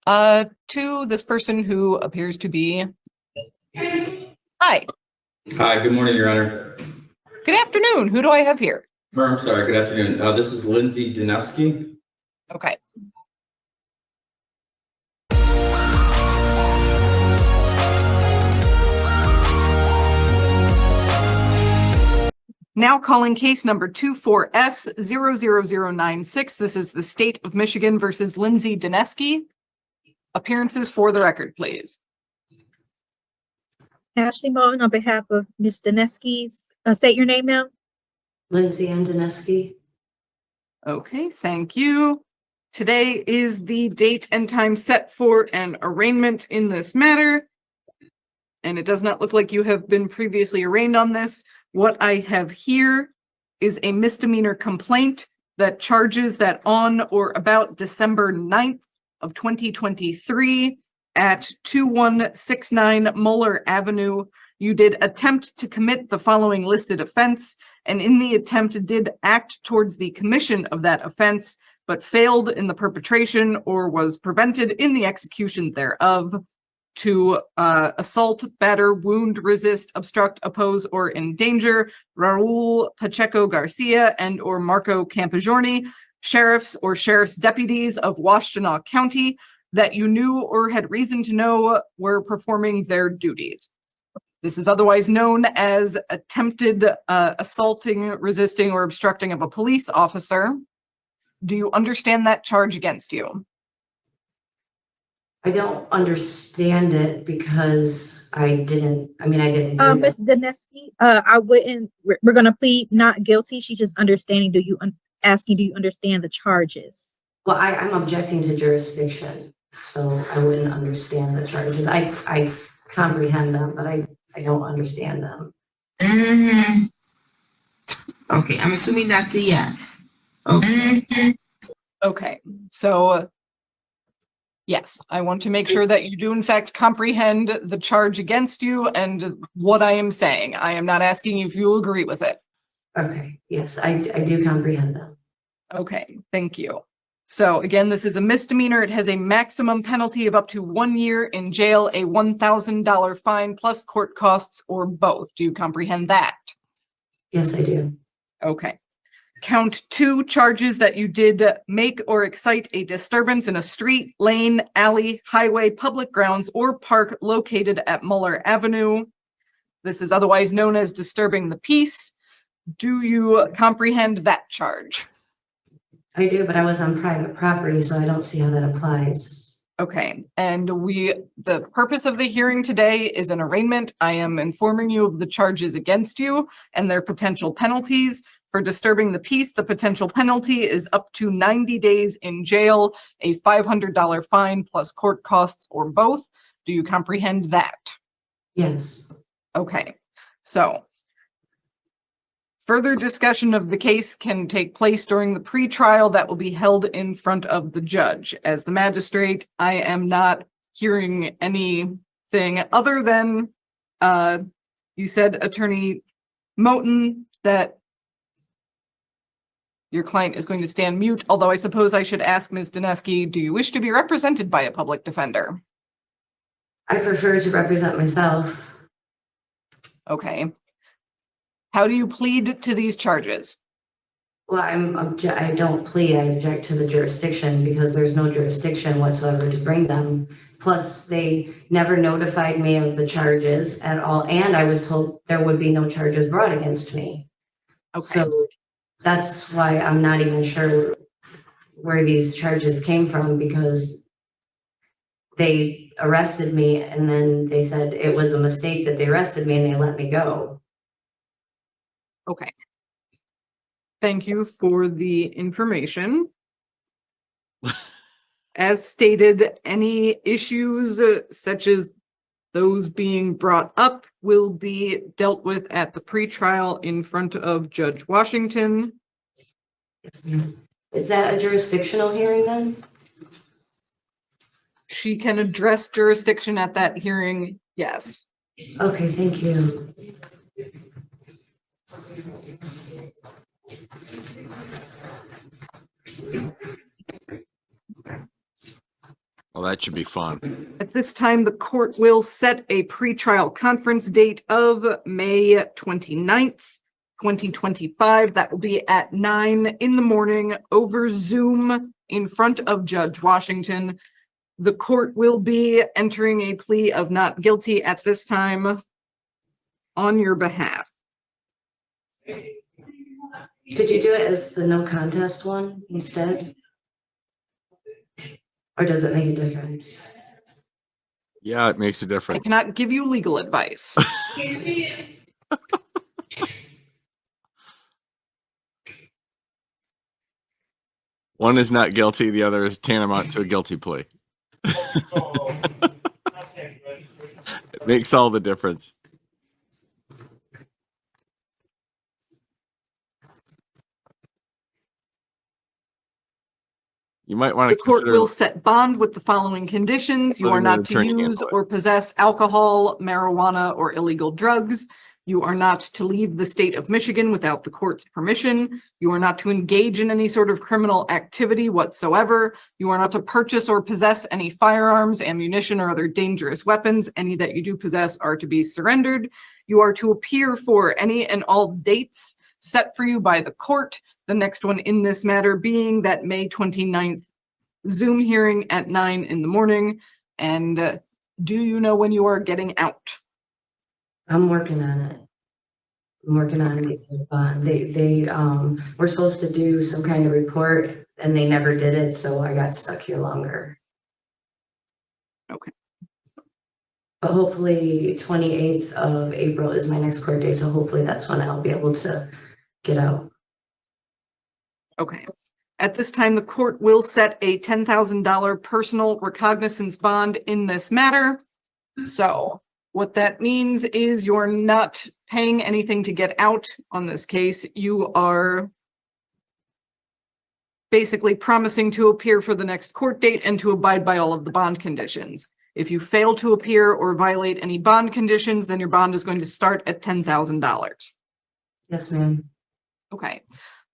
To this person who appears to be... Hi. Hi, good morning, Your Honor. Good afternoon. Who do I have here? Or, I'm sorry, good afternoon. This is Lindsay Dineski. Okay. Now calling case number 24S00096. This is the State of Michigan versus Lindsay Dineski. Appearances for the record, please. Ashley Moulton on behalf of Ms. Dineski's. State your name, ma'am. Lindsay and Dineski. Okay, thank you. Today is the date and time set for an arraignment in this matter. And it does not look like you have been previously arraigned on this. What I have here is a misdemeanor complaint that charges that on or about December 9th of 2023 at 2169 Moeller Avenue, you did attempt to commit the following listed offense, and in the attempt did act towards the commission of that offense, but failed in the perpetration or was prevented in the execution thereof to assault, batter, wound, resist, obstruct, oppose, or endanger Raul Pacheco Garcia and or Marco Campigiorni, sheriffs or sheriff's deputies of Washtenaw County that you knew or had reason to know were performing their duties. This is otherwise known as attempted assaulting, resisting, or obstructing of a police officer. Do you understand that charge against you? I don't understand it because I didn't do Ms. Dineski, we're gonna plead not guilty. She's just understanding. Do you understand the charges? Well, I'm objecting to jurisdiction, so I wouldn't understand the charges. I comprehend them, but I don't understand them. Okay, I'm assuming that's a yes. Okay. Okay, so yes, I want to make sure that you do in fact comprehend the charge against you and what I am saying. I am not asking you if you agree with it. Okay, yes, I do comprehend them. Okay, thank you. So again, this is a misdemeanor. It has a maximum penalty of up to 1 year in jail, a $1,000 fine plus court costs or both. Do you comprehend that? Yes, I do. Okay. Count 2 charges that you did make or excite a disturbance in a street, lane, alley, highway, public grounds, or park located at Moeller Avenue. This is otherwise known as disturbing the peace. Do you comprehend that charge? I do, but I was on private property, so I don't see how that applies. Okay, and the purpose of the hearing today is an arraignment. I am informing you of the charges against you and their potential penalties. For disturbing the peace, the potential penalty is up to 90 days in jail, a $500 fine plus court costs or both. Do you comprehend that? Yes. Okay, so further discussion of the case can take place during the pretrial that will be held in front of the judge. As the magistrate, I am not hearing anything other than you said, Attorney Moten, that your client is going to stand mute, although I suppose I should ask Ms. Dineski, do you wish to be represented by a public defender? I prefer to represent myself. Okay. How do you plead to these charges? Well, I don't plead, I object to the jurisdiction because there's no jurisdiction whatsoever to bring them. Plus, they never notified me of the charges at all, and I was told there would be no charges brought against me. Okay. So that's why I'm not even sure where these charges came from, because they arrested me and then they said it was a mistake that they arrested me and they let me go. Okay. Thank you for the information. As stated, any issues such as those being brought up will be dealt with at the pretrial in front of Judge Washington. Yes, ma'am. Is that a jurisdictional hearing then? She can address jurisdiction at that hearing, yes. Okay, thank you. Well, that should be fun. At this time, the court will set a pretrial conference date of May 29th, 2025. That will be at 9 in the morning over Zoom in front of Judge Washington. The court will be entering a plea of not guilty at this time on your behalf. Could you do it as the no contest one instead? Or does it make a difference? Yeah, it makes a I difference. cannot give you legal advice. One is not guilty, the other is tantamount to a guilty plea. It makes all the difference. You might want The to court consider will set bond with the following conditions. You are Letting an not to attorney use handle it. or possess alcohol, marijuana, or illegal drugs. You are not to leave the state of Michigan without the court's permission. You are not to engage in any sort of criminal activity whatsoever. You are not to purchase or possess any firearms, ammunition, or other dangerous weapons. Any that you do possess are to be surrendered. You are to appear for any and all dates set for you by the court. The next one in this matter being that May 29th Zoom hearing at 9 in the morning. And do you know when you are getting out? I'm working on it. I'm working on the bond. They were supposed to do some kind of report and they never did it, so I got stuck here longer. Okay. But hopefully 28th of April is my next court date, so hopefully that's when I'll be able to get out. Okay. At this time, the court will set a $10,000 personal recognizance bond in this matter. So what that means is you're not paying anything to get out on this case. You are basically promising to appear for the next court date and to abide by all of the bond conditions. If you fail to appear or violate any bond conditions, then your bond is going to start at $10,000. Yes, ma'am. Okay.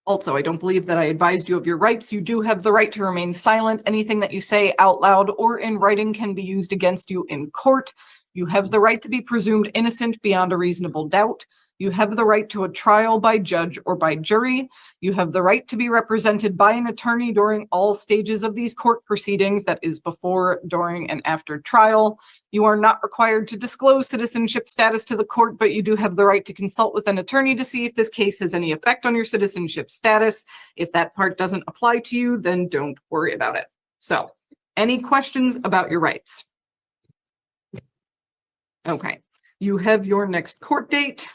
Also, I don't believe that I advised you of your rights. You do have the right to remain silent. Anything that you say out loud or in writing can be used against you in court. You have the right to be presumed innocent beyond a reasonable doubt. You have the right to a trial by judge or by jury. You have the right to be represented by an attorney during all stages of these court proceedings, that is before, during, and after trial. You are not required to disclose citizenship status to the court, but you do have the right to consult with an attorney to see if this case has any effect on your citizenship status. If that part doesn't apply to you, then don't worry about it. So, any questions about your rights? Okay, you have your next court date.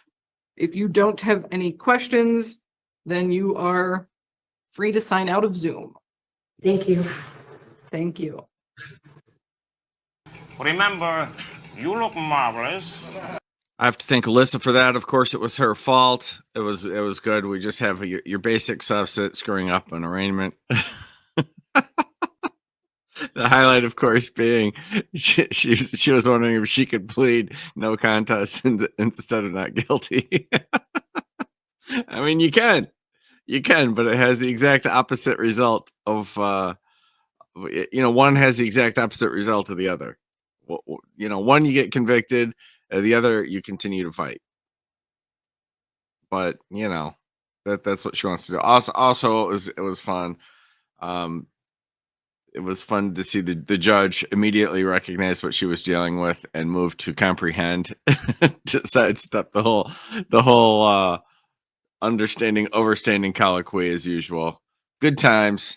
If you don't have any questions, then you are free to sign out of Zoom. Thank you. Thank you. Remember, you look marvelous. I have to thank Alyssa for that. Of course, it was her fault. It was good. We just have your basic subset screwing up an arraignment. The highlight, of course, being she was wondering if she could plead no contest instead of not guilty. I mean, you can, but it has the exact opposite result of, one has the exact opposite result of the other. One you get convicted, the other you continue to fight. But that's what she wants to do. Also, it was fun. It was fun to see the judge immediately recognize what she was dealing with and move to comprehend to sidestep the whole understanding, overstanding colloquy as usual. Good times.